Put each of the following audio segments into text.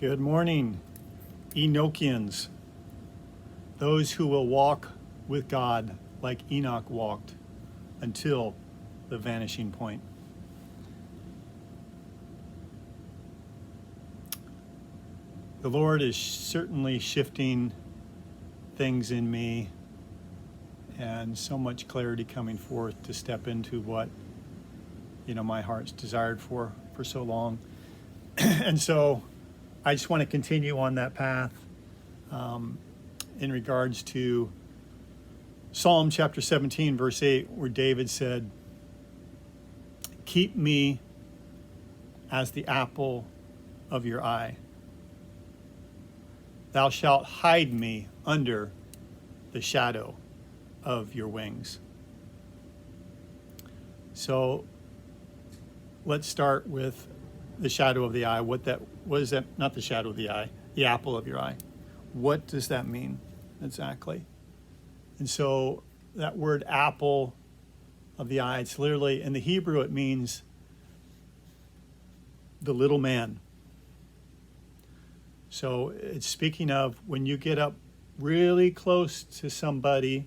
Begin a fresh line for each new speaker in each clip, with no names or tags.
Good morning, Enochians, those who will walk with God like Enoch walked until the vanishing point. The Lord is certainly shifting things in me, and so much clarity coming forth to step into what my heart's desired for so long. And so I just want to continue on that path in regards to Psalm chapter 17, verse 8, where David said, "Keep me as the apple of your eye. Thou shalt hide me under the shadow of your wings." So let's start with the shadow of the eye. What is that? Not the shadow of the eye, the apple of your eye. What does that mean exactly? And so that word apple of the eye, it's literally, in the Hebrew, it means the little man. So it's speaking of when you get up really close to somebody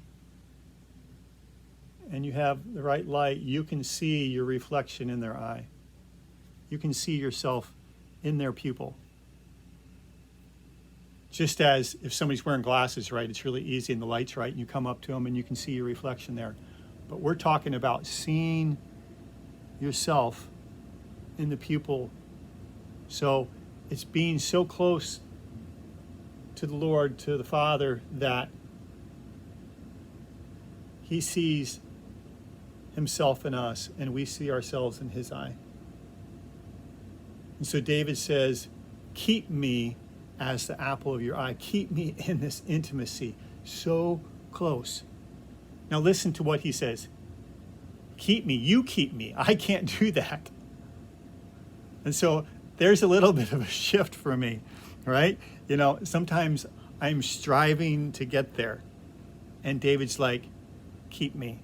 and you have the right light, you can see your reflection in their eye. You can see yourself in their pupil. Just as if somebody's wearing glasses, right, it's really easy and the light's right and you come up to them and you can see your reflection there. But we're talking about seeing yourself in the pupil. So it's being so close to the Lord, to the Father, that He sees Himself in us and we see ourselves in His eye. And so David says, keep me as the apple of your eye. Keep me in this intimacy, so close. Now listen to what he says. Keep me, you keep me. I can't do that. And so there's a little bit of a shift for me, right? Sometimes I'm striving to get there. And David's like, keep me.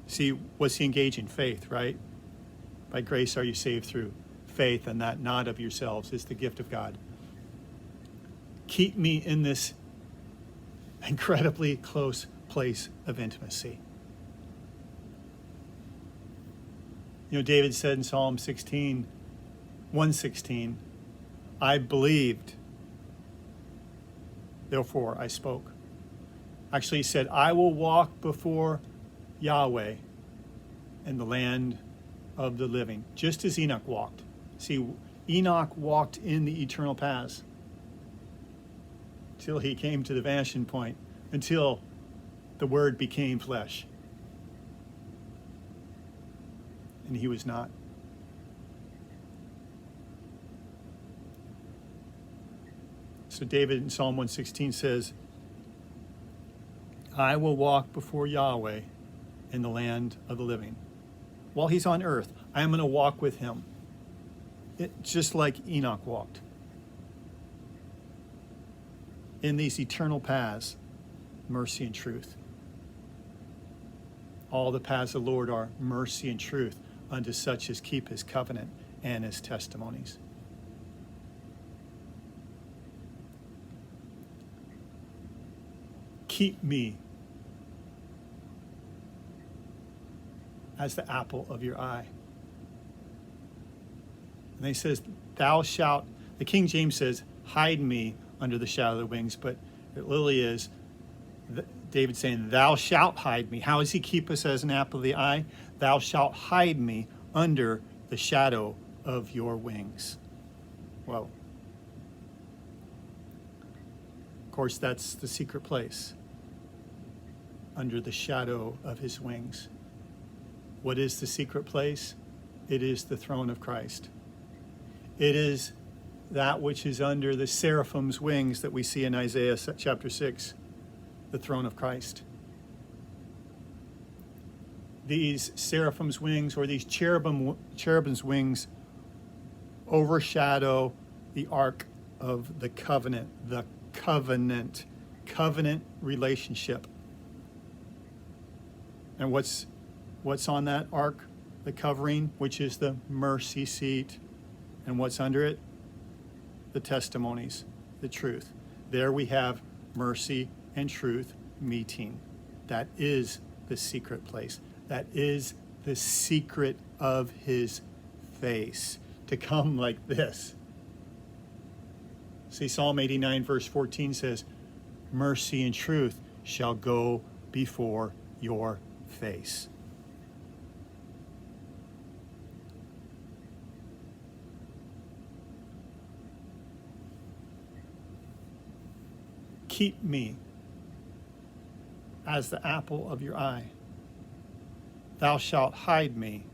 See, what's he engaging? Faith, right? By grace are you saved through faith, and that not of yourselves is the gift of God. Keep me in this incredibly close place of intimacy. David said in Psalm 116, I believed, therefore I spoke. Actually, he said, I will walk before Yahweh in the land of the living, just as Enoch walked. See, Enoch walked in the eternal paths till he came to the vanishing point, until the Word became flesh. And he was not. So David in Psalm 116 says, I will walk before Yahweh in the land of the living. While he's on earth, I am going to walk with him. Just like Enoch walked. In these eternal paths, mercy and truth. All the paths of the Lord are mercy and truth unto such as keep his covenant and his testimonies. Keep me as the apple of your eye. And he says, thou shalt, the King James says, hide me under the shadow of the wings, but it literally is David saying, thou shalt hide me. How does he keep us as an apple of the eye? Thou shalt hide me under the shadow of your wings. Whoa. Of course, that's the secret place, under the shadow of his wings. What is the secret place? It is the throne of Christ. It is that which is under the seraphim's wings that we see in Isaiah chapter 6, the throne of Christ. These seraphim's wings, or these cherubim's wings, overshadow the ark of the covenant relationship. And what's on that ark? The covering, which is the mercy seat. And what's under it? the testimonies, the truth. There we have mercy and truth meeting. That is the secret place. That is the secret of his face, to come like this. See, Psalm 89 verse 14 says, mercy and truth shall go before your face. Keep me as the apple of your eye. Thou shalt hide me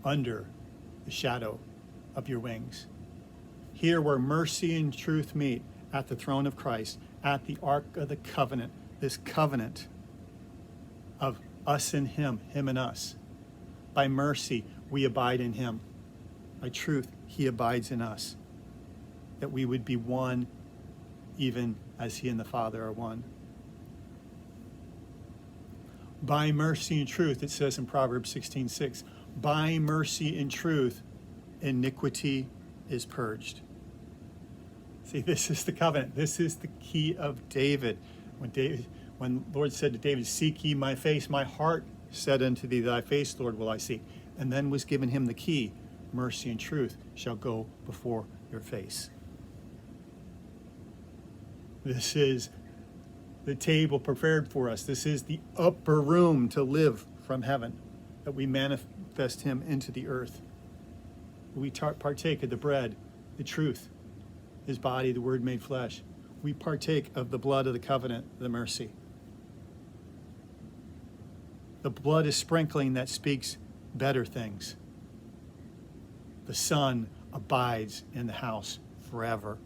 under the shadow of your wings. Here where mercy and truth meet, at the throne of Christ, at the Ark of the Covenant, this covenant of us and him and us. By mercy, we abide in him. By truth, he abides in us. That we would be one, even as he and the Father are one. By mercy and truth, it says in Proverbs 16:6, by mercy and truth, iniquity is purged. See, this is the covenant. This is the key of David. When the Lord said to David, seek ye my face, my heart said unto thee, thy face, Lord, will I seek. And then was given him the key, mercy and truth shall go before your face. This is the table prepared for us. This is the upper room to live from heaven, that we manifest him into the earth. We partake of the bread, the truth, his body, the word made flesh. We partake of the blood of the covenant, the mercy. The blood is sprinkling that speaks better things. The Son abides in the house forever.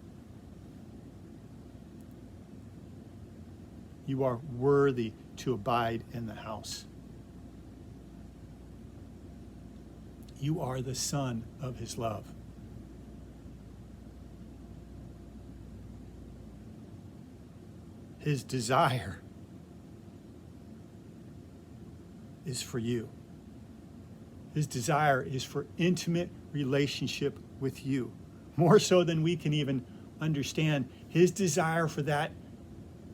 You are worthy to abide in the house. You are the son of his love. His desire is for you. His desire is for intimate relationship with you. More so than we can even understand. His desire for that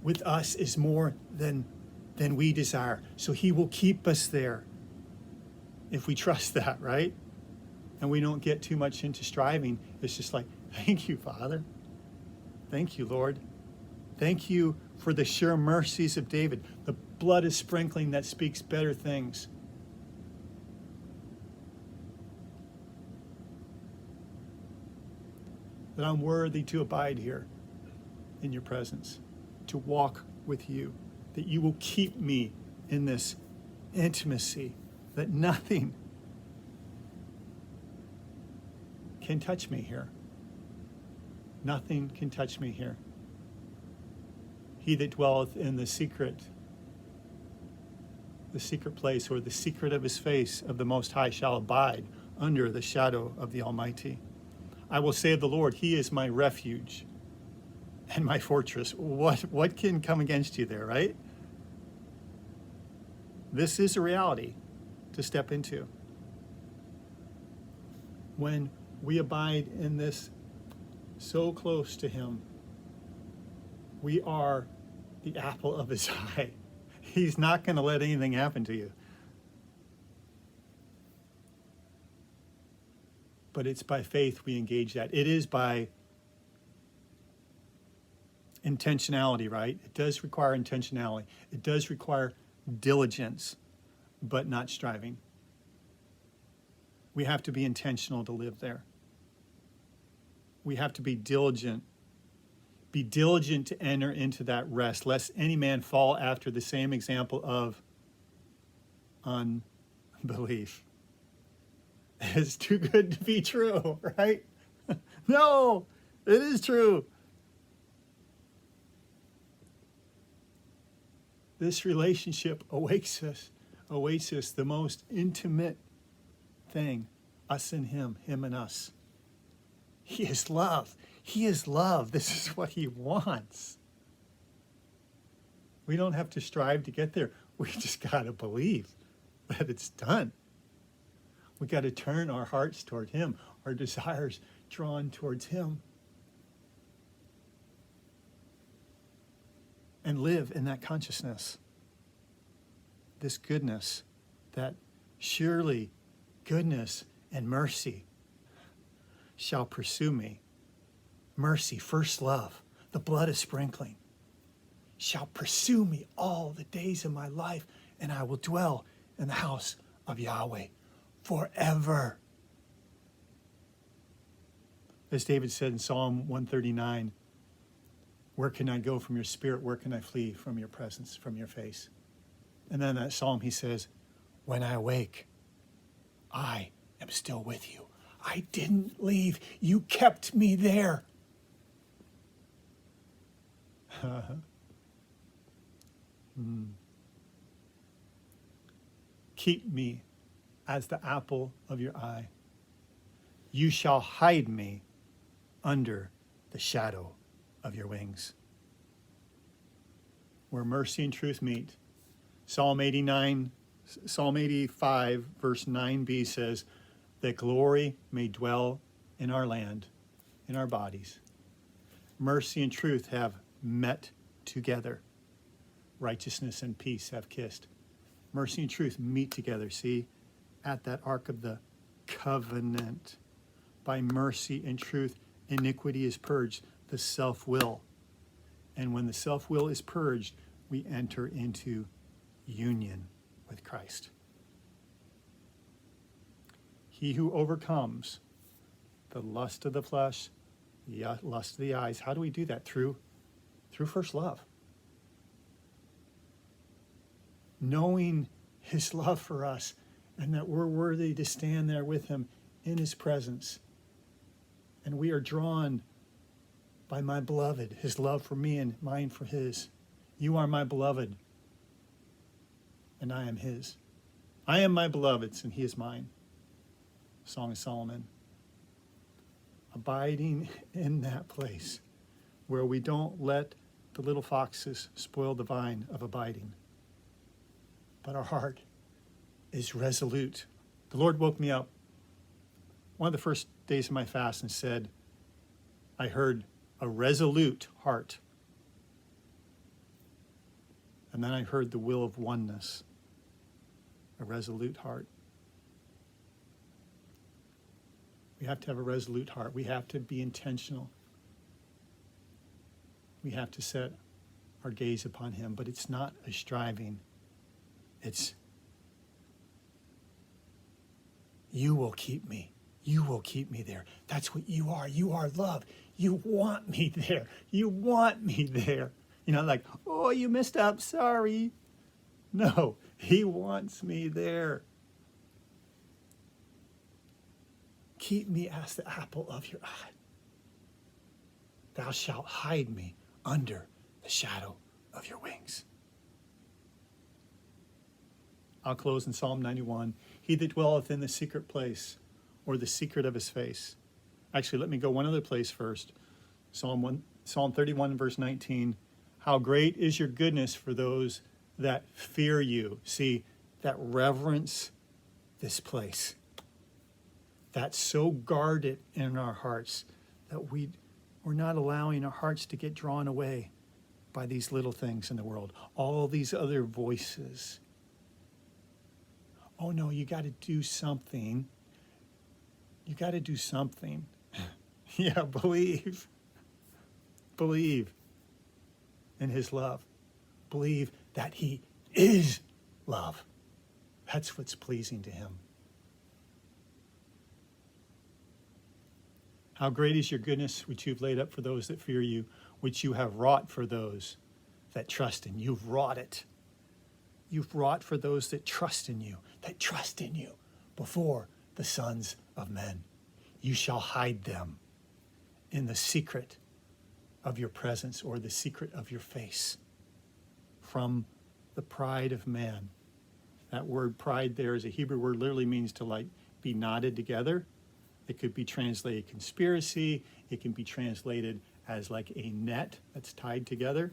with us is more than we desire. So he will keep us there if we trust that, right? And we don't get too much into striving. It's just like, thank you, Father. Thank you, Lord. Thank you for the sure mercies of David. The blood is sprinkling that speaks better things. That I'm worthy to abide here in your presence, to walk with you, that you will keep me in this intimacy, that nothing can touch me here. Nothing can touch me here. He that dwelleth in the secret place, or the secret of his face of the Most High, shall abide under the shadow of the Almighty. I will say of the Lord, he is my refuge and my fortress. What can come against you there, right? This is a reality to step into. When we abide in this so close to him, we are the apple of his eye. He's not going to let anything happen to you. But it's by faith we engage that. It is by intentionality, right? It does require intentionality. It does require diligence, but not striving. We have to be intentional to live there. We have to be diligent. Be diligent to enter into that rest, lest any man fall after the same example of unbelief. It's too good to be true, right? No, it is true. This relationship awaits us, the most intimate thing, us and him and us. He is love. He is love. This is what he wants. We don't have to strive to get there. We just got to believe that it's done. We got to turn our hearts toward him, our desires drawn towards him. and live in that consciousness. This goodness, that surely goodness and mercy shall pursue me. Mercy, first love, the blood of sprinkling, shall pursue me all the days of my life, and I will dwell in the house of Yahweh forever. As David said in Psalm 139, where can I go from your spirit? Where can I flee from your presence, from your face? And then that psalm, he says, when I awake, I am still with you. I didn't leave. You kept me there. Keep me as the apple of your eye. You shall hide me under the shadow of your wings. Where mercy and truth meet. Psalm 85, verse 9b says, that glory may dwell in our land, in our bodies. Mercy and truth have met together. Righteousness and peace have kissed. Mercy and truth meet together, see, at that ark of the covenant. By mercy and truth, iniquity is purged, the self-will. And when the self-will is purged, we enter into union with Christ. He who overcomes the lust of the flesh, the lust of the eyes, how do we do that? Through first love. Knowing his love for us and that we're worthy to stand there with him in his presence. And we are drawn by my beloved, his love for me and mine for his. You are my beloved, and I am his. I am my beloved's, and he is mine. Song of Solomon. Abiding in that place where we don't let the little foxes spoil the vine of abiding, but our heart is resolute. The Lord woke me up one of the first days of my fast and said, I heard a resolute heart. And then I heard the will of oneness, a resolute heart. We have to have a resolute heart. We have to be intentional. We have to set our gaze upon him, but it's not a striving. It's, you will keep me. You will keep me there. That's what you are. You are love. You want me there. You want me there. You know, like, oh, you messed up. Sorry. No, he wants me there. Keep me as the apple of your eye. Thou shalt hide me under the shadow of your wings. I'll close in Psalm 91. He that dwelleth in the secret place, or the secret of his face. Actually, let me go one other place first. Psalm 31, verse 19. How great is your goodness for those that fear you. See, that reverence this place. That's so guarded in our hearts that we're not allowing our hearts to get drawn away by these little things in the world. All these other voices. Oh no, you got to do something. You got to do something. Yeah, believe. Believe in his love. Believe that he is love. That's what's pleasing to him. How great is your goodness, which you've laid up for those that fear you, which you have wrought for those that trust in you. You've wrought it. You've wrought for those that trust in you before the sons of men. You shall hide them in the secret of your presence, or the secret of your face, from the pride of man. That word pride there is a Hebrew word, literally means to like be knotted together. It could be translated conspiracy. It can be translated as like a net that's tied together.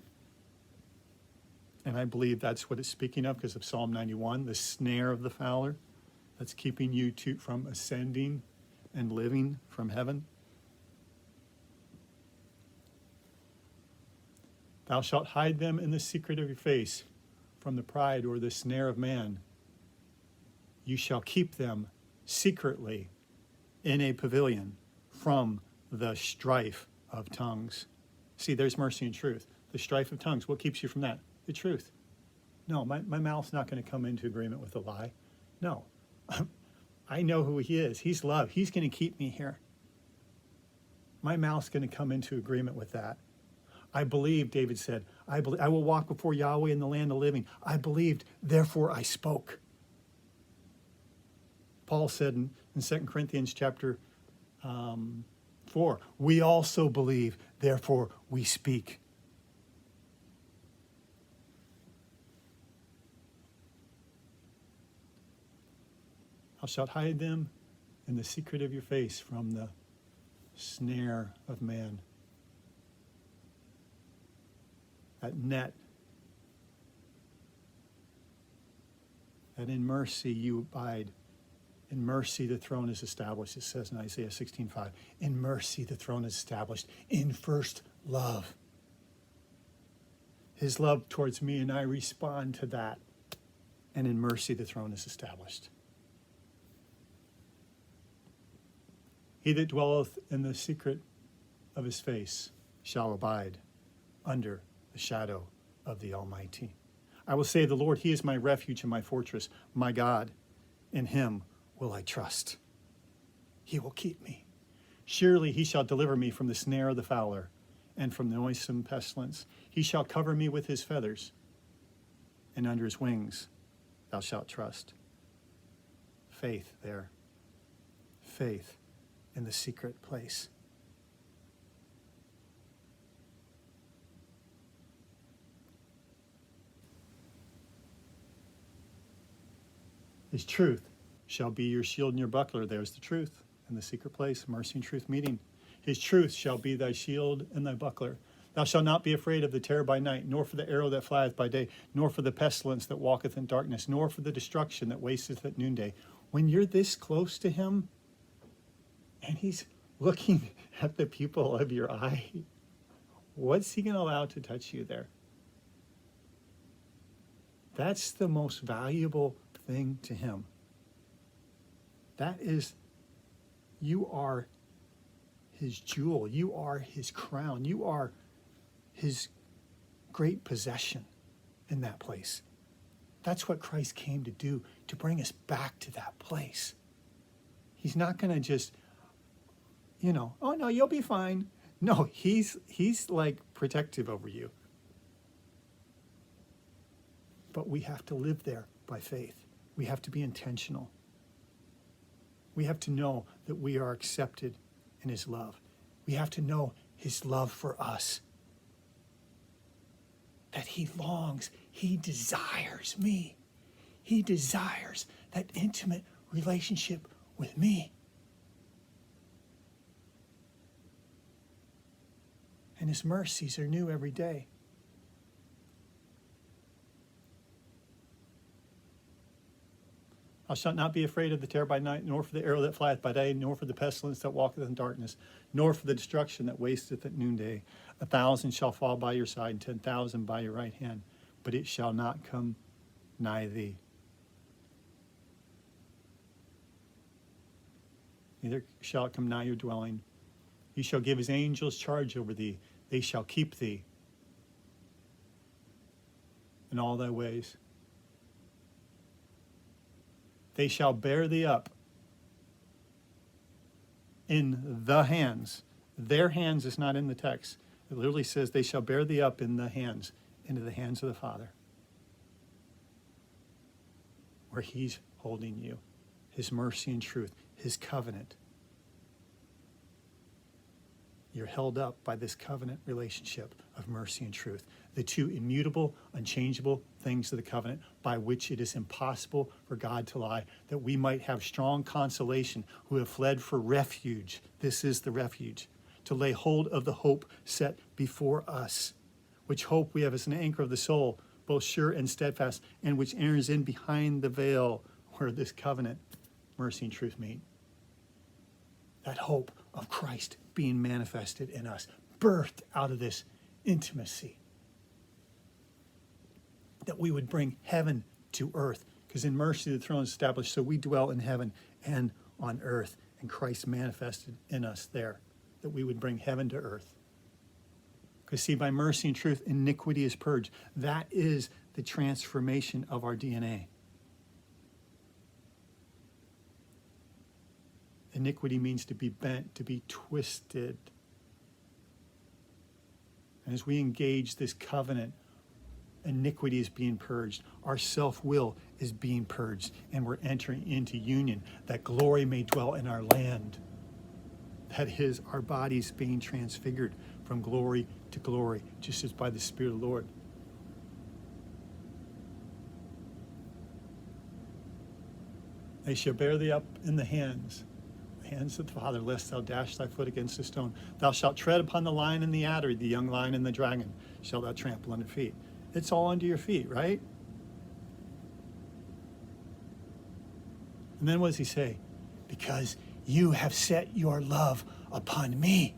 And I believe that's what it's speaking of because of Psalm 91, the snare of the fowler that's keeping you from ascending and living from heaven. Thou shalt hide them in the secret of your face from the pride or the snare of man. You shall keep them secretly in a pavilion from the strife of tongues. See, there's mercy and truth. The strife of tongues, what keeps you from that? The truth. No, my mouth's not going to come into agreement with a lie. No. I know who he is. He's love. He's going to keep me here. My mouth's going to come into agreement with that. I believe, David said, I will walk before Yahweh in the land of living. I believed, therefore I spoke. Paul said in 2 Corinthians chapter 4, we also believe, therefore we speak. Thou shalt hide them in the secret of your face from the snare of man. That net, that in mercy you abide. In mercy the throne is established, it says in Isaiah 16:5. In mercy the throne is established. In first love. His love towards me, and I respond to that. And in mercy the throne is established. He that dwelleth in the secret of his face shall abide under the shadow of the Almighty. I will say of the Lord, he is my refuge and my fortress, my God. In him will I trust. He will keep me. Surely he shall deliver me from the snare of the fowler and from the noisome pestilence. He shall cover me with his feathers, and under his wings thou shalt trust. Faith there. Faith in the secret place. His truth shall be your shield and your buckler. There's the truth in the secret place, mercy and truth meeting. His truth shall be thy shield and thy buckler. Thou shalt not be afraid of the terror by night, nor for the arrow that flieth by day, nor for the pestilence that walketh in darkness, nor for the destruction that wasteth at noonday. When you're this close to him, and he's looking at the pupil of your eye, what's he going to allow to touch you there? That's the most valuable thing to him. That is, you are his jewel. You are his crown. You are his great possession in that place. That's what Christ came to do, to bring us back to that place. He's not going to just, oh no, you'll be fine. No, he's like protective over you. But we have to live there by faith. We have to be intentional. We have to know that we are accepted in his love. We have to know his love for us. That he longs, he desires me. He desires that intimate relationship with me. And his mercies are new every day. Thou shalt not be afraid of the terror by night, nor for the arrow that flieth by day, nor for the pestilence that walketh in darkness, nor for the destruction that wasteth at noonday. 1,000 shall fall by your side, and 10,000 by your right hand, but it shall not come nigh thee. Neither shall it come nigh your dwelling. He shall give his angels charge over thee. They shall keep thee in all thy ways. They shall bear thee up in the hands. Their hands is not in the text. It literally says they shall bear thee up in the hands, into the hands of the Father, where he's holding you, his mercy and truth, his covenant. You're held up by this covenant relationship of mercy and truth, the two immutable, unchangeable things of the covenant by which it is impossible for God to lie, that we might have strong consolation who have fled for refuge. This is the refuge, to lay hold of the hope set before us, which hope we have as an anchor of the soul, both sure and steadfast, and which enters in behind the veil where this covenant, mercy and truth meet. That hope of Christ being manifested in us, birthed out of this intimacy that we would bring heaven to earth. Because in mercy the throne is established, so we dwell in heaven and on earth. And Christ manifested in us there, that we would bring heaven to earth. Because see, by mercy and truth, iniquity is purged. That is the transformation of our DNA. Iniquity means to be bent, to be twisted. And as we engage this covenant, iniquity is being purged. Our self-will is being purged. And we're entering into union, that glory may dwell in our land. That is, our bodies being transfigured from glory to glory, just as by the Spirit of the Lord. They shall bear thee up in the hands of the Father, lest thou dash thy foot against a stone. Thou shalt tread upon the lion and the adder, the young lion and the dragon shall thou trample under feet. It's all under your feet, right? And then what does he say? Because you have set your love upon me,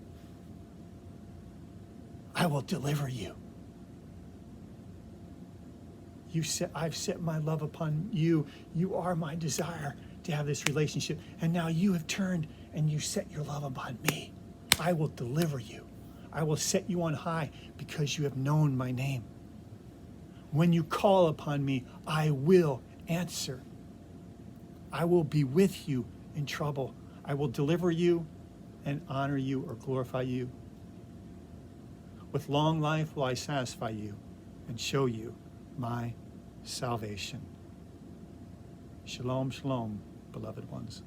I will deliver you. I've set my love upon you. You are my desire to have this relationship. And now you have turned and you set your love upon me. I will deliver you. I will set you on high because you have known my name. When you call upon me, I will answer. I will be with you in trouble. I will deliver you and honor you or glorify you. With long life will I satisfy you and show you my salvation. Shalom, shalom, beloved ones.